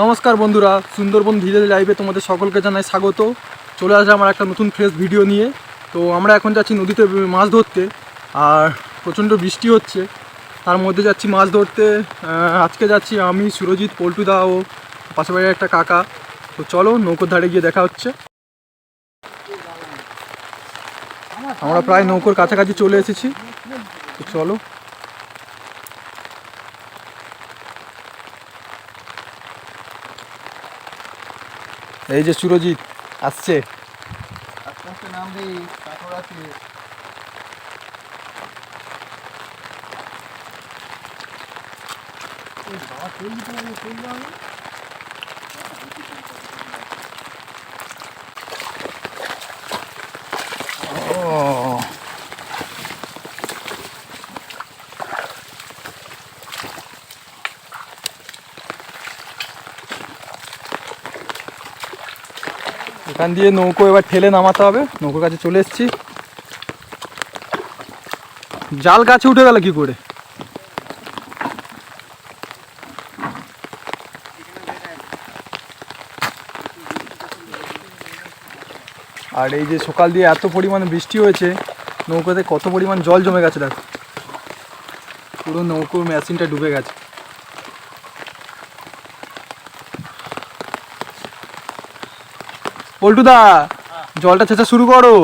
নমস্কার বন্ধুরা, সুন্দরবন ভিলেজ লাইভে তোমাদের সকলকে জানাই স্বাগত। চলে আসে আমার একটা নতুন ফ্রেশ ভিডিও নিয়ে। তো আমরা এখন যাচ্ছি নদীতে মাছ ধরতে, আর প্রচণ্ড বৃষ্টি হচ্ছে, তার মধ্যে যাচ্ছি মাছ ধরতে। আজকে যাচ্ছি আমি, সুরজিৎ, পল্টুদা ও পাশাপাশি একটা কাকা। তো চলো নৌকোর ধারে গিয়ে দেখা হচ্ছে। আমরা প্রায় নৌকোর কাছাকাছি চলে এসেছি, তো চলো। এই যে সুরজিৎ আসছে। আস্তে আস্তে নামবি, কাঠর আছে। এখান দিয়ে নৌকো এবার ঠেলে নামাতে হবে। নৌকোর কাছে চলে এসেছি। জাল গাছে উঠে গেল কি করে? আর এই যে সকাল দিয়ে এত পরিমাণে বৃষ্টি হয়েছে, নৌকোতে কত পরিমাণ জল জমে গেছে দেখো। পুরো নৌকোর মেশিনটা ডুবে গেছে। পল্টুদা, জলটা ছেঁচা শুরু করো।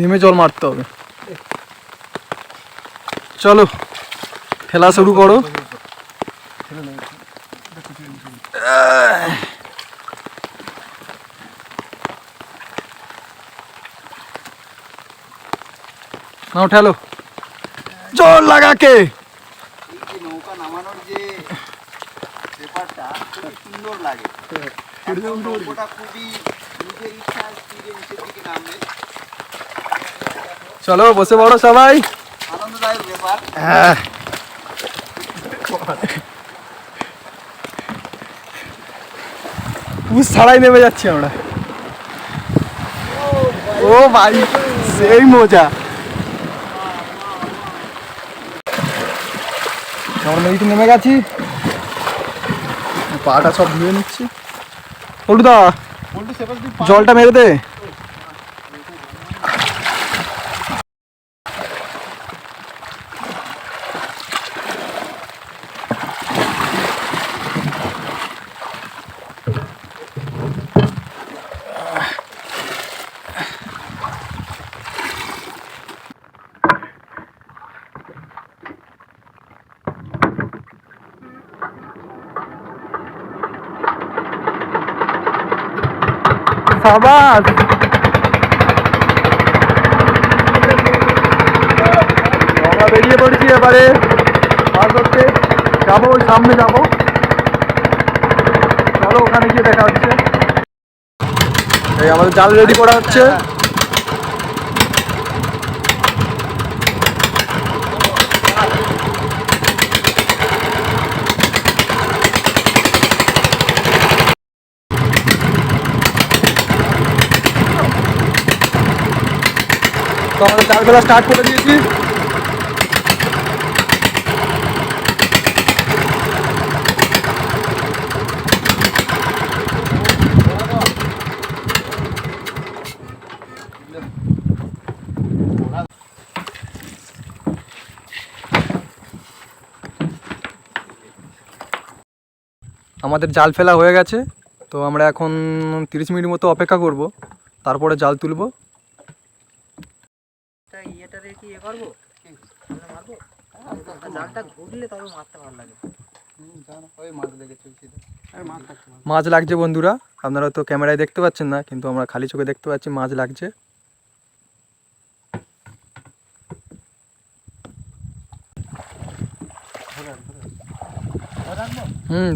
নেমে জল মারতে হবে। চলো খেলা শুরু করো। নাও ঠেলো, জল লাগাকে। এই যে নৌকা নামানোর যে ব্যাপারটা খুবই সুন্দর লাগে। একদম নৌকোটা খুবই নিজের ইচ্ছা স্পিডে নিচের দিকে নামবে। চলো বসে পড়ো সবাই। আনন্দদায়ক ব্যাপার। পুষ ছাড়াই নেমে যাচ্ছি আমরা। ও ভাই, সেই মজা। আমরা নদীতে নেমে গেছি, পাটা সব ধুয়ে নিচ্ছি। পল্টুদা, জলটা মেরে দে। সাবাস, আমরা বেরিয়ে পড়েছি এবারে মাছ ধরতে। যাবো, ওই সামনে যাবো। চলো ওখানে গিয়ে দেখা হচ্ছে। এই আমাদের জাল রেডি করা হচ্ছে। তো আমাদের জাল ফেলা স্টার্ট করে দিয়েছি। আমাদের জাল ফেলা হয়ে গেছে। তো আমরা এখন 30 মিনিট মতো অপেক্ষা করব, তারপরে জাল তুলব। মাছ লাগছে বন্ধুরা, আপনারা তো ক্যামেরায় দেখতে পাচ্ছেন না, কিন্তু আমরা খালি চোখে দেখতে পাচ্ছি মাছ লাগছে।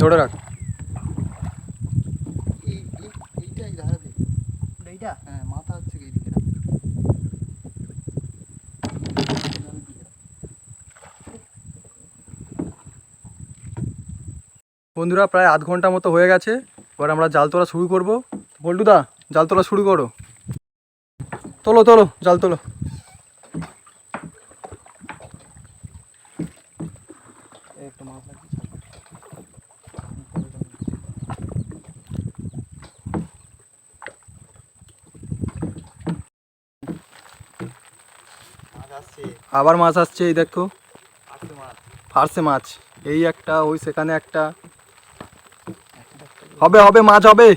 ধরে রাখ। হ্যাঁ, মাথা হচ্ছে এইদিকে। বন্ধুরা প্রায় আধ ঘন্টা মতো হয়ে গেছে, এবার আমরা জাল তোলা শুরু করব। বল্টুদা জাল তোলা শুরু করো, তোলো তোলো জাল তোলো। একটু মাছ লাগবে। মাছ আসছে, আবার মাছ আসছে, এই দেখো আসছে মাছ। ফারসে মাছ, এই একটা ওই সেখানে একটা, হবে হবে মাছ হবে।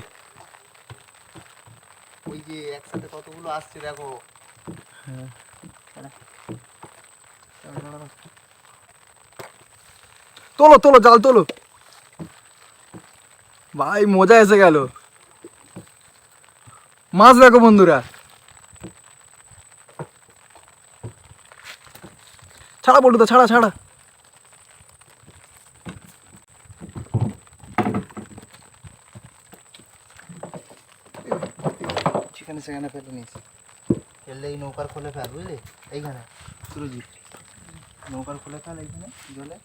ওই যে একসাথে কতগুলো আসছে দেখো। তোলো তোলো জাল তোলো, ভাই মজা এসে গেল। মাছ দেখো বন্ধুরা, ছাড়া বল্টুদা ছাড়া ছাড়া। সেখানে সেখানে ফেলে নিয়েছি, ফেললে এই নৌকার খোলে ফেল, বুঝলি? এইখানে সুরজিৎ নৌকার খোলে ফেল এইখানে জলে।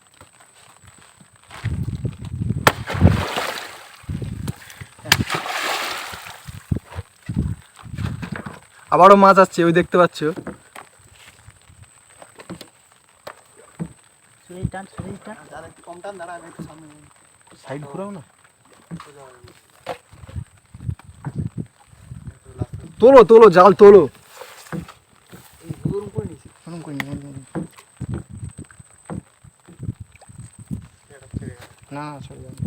আবারও মাছ আসছে, ওই দেখতে পাচ্ছ। দাঁড়া একটু কম টান, দাঁড়া আমি একটু সামনে সাইড ঘোরাও না, তোলো তোলো জাল তোলো। এই গরম করে নিয়েছি, গরম করে নিয়ে না সরে যাবে।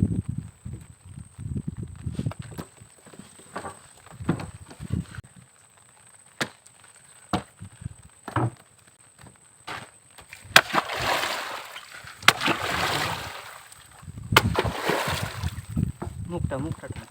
মুখটা মুখটা টান।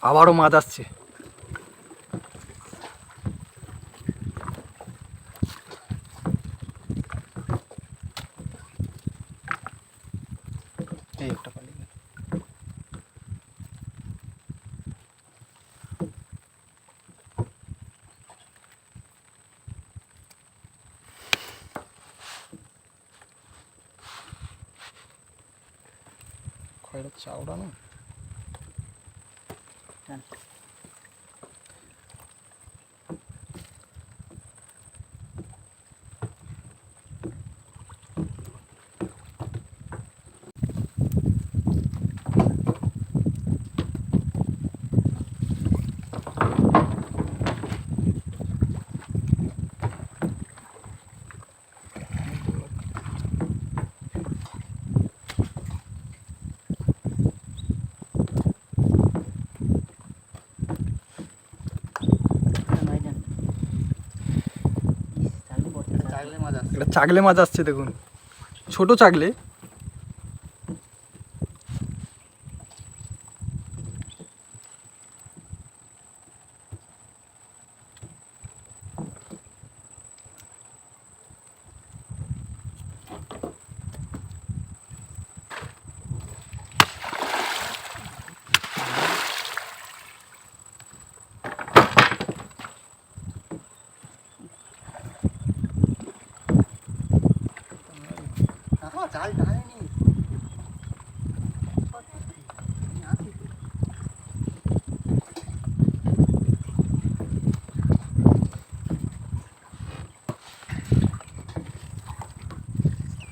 আবারও মাছ আসছে, এই একটা পালি খয়রা চাওড়া না। চাগলে মাছ আসছে। এটা চাগলে মাছ আসছে দেখুন, ছোট চাগলে। চাল টানেনি।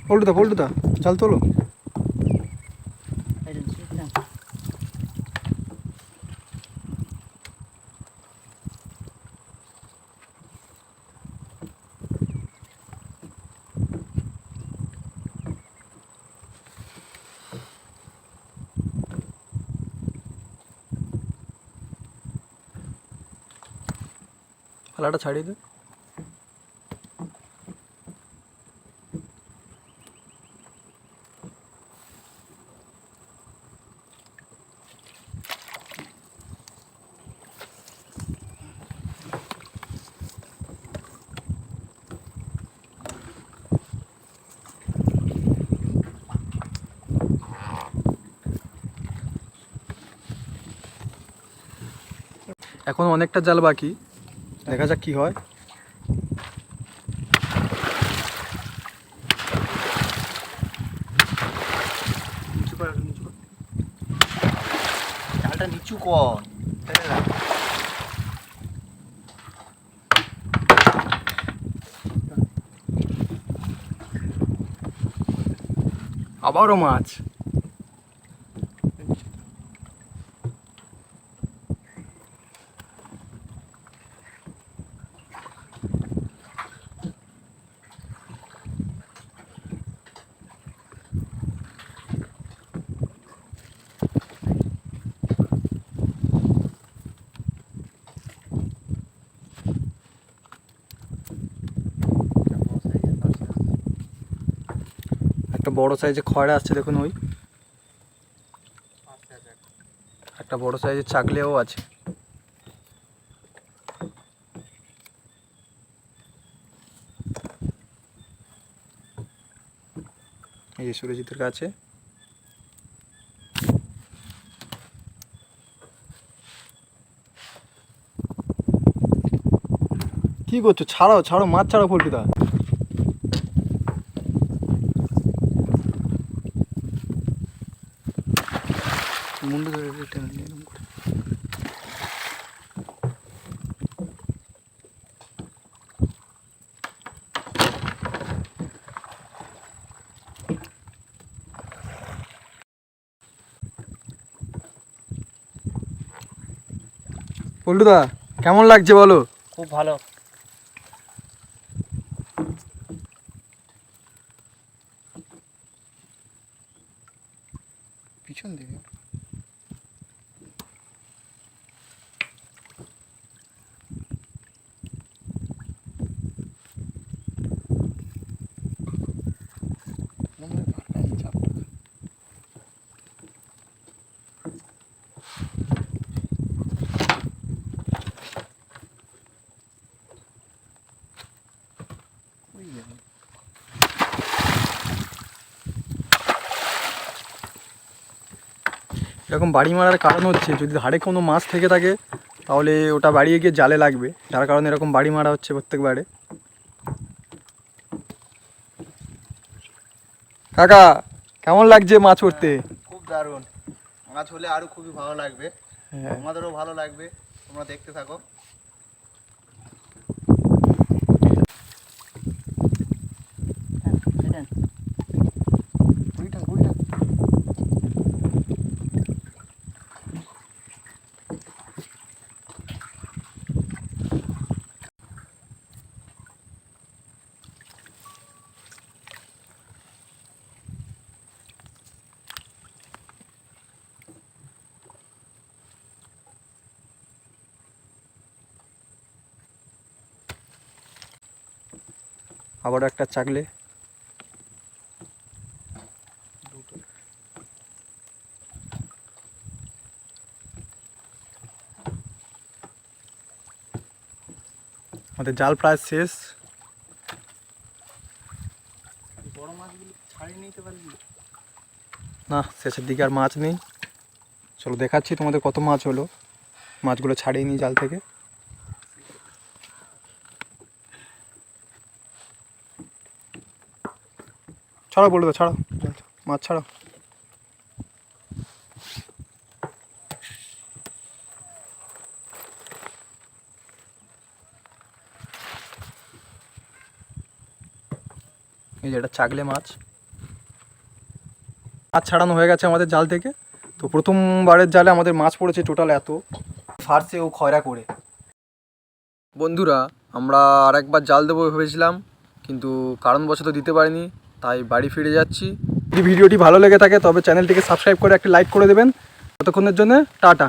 বল্টুদা বল্টুদা জাল তোলো। ফালাটা ছাড়িয়ে দে। এখন অনেকটা জাল বাকি, দেখা যাক কি হয়। জালটা নিচু কর। আবারও মাছ। একটা বড় সাইজের খয়রা আসছে দেখুন, ওই একটা বড় সাইজের চাকলেও আছে। এই যে সুরজিতের কাছে। কি করছো? ছাড়াও ছাড়ো, মাছ ছাড়াও পল্টুদা। মুন্ডু ধরে টেনে নিয়ে এরকম করে। পল্টুদা কেমন লাগছে বলো? খুব ভালো। পিছন দিকে এরকম বাড়ি মারার কারণ হচ্ছে, যদি ধারে কোনো মাছ থেকে থাকে তাহলে ওটা বাড়িয়ে গিয়ে জালে লাগবে, যার কারণে এরকম বাড়ি মারা হচ্ছে প্রত্যেকবারে। কাকা কেমন লাগছে মাছ পড়তে? খুব দারুণ মাছ হলে আরো খুবই ভালো লাগবে, হ্যাঁ। আমাদেরও ভালো লাগবে, তোমরা দেখতে থাকো। আবারও একটা চাকলে। আমাদের জাল প্রায় শেষ। বড় মাছগুলো ছাড়িয়ে নিতে পারবি? না, শেষের দিকে আর মাছ নেই। চলো দেখাচ্ছি তোমাদের কত মাছ হলো। মাছগুলো ছাড়িয়ে নিই জাল থেকে। ছাড়াও বলে দাও, ছাড়াও মাছ ছাড়াও। এই যে এটা চাগলে মাছ। মাছ ছাড়ানো হয়ে গেছে আমাদের জাল থেকে। তো প্রথমবারের জালে আমাদের মাছ পড়েছে টোটাল এত, ফার্সে ও খয়রা করে। বন্ধুরা আমরা আরেকবার জাল দেবো ভেবেছিলাম, কিন্তু কারণবশত দিতে পারিনি, তাই বাড়ি ফিরে যাচ্ছি। যদি ভিডিওটি ভালো লেগে থাকে তবে চ্যানেলটিকে সাবস্ক্রাইব করে একটা লাইক করে দেবেন। ততক্ষণের জন্য টাটা।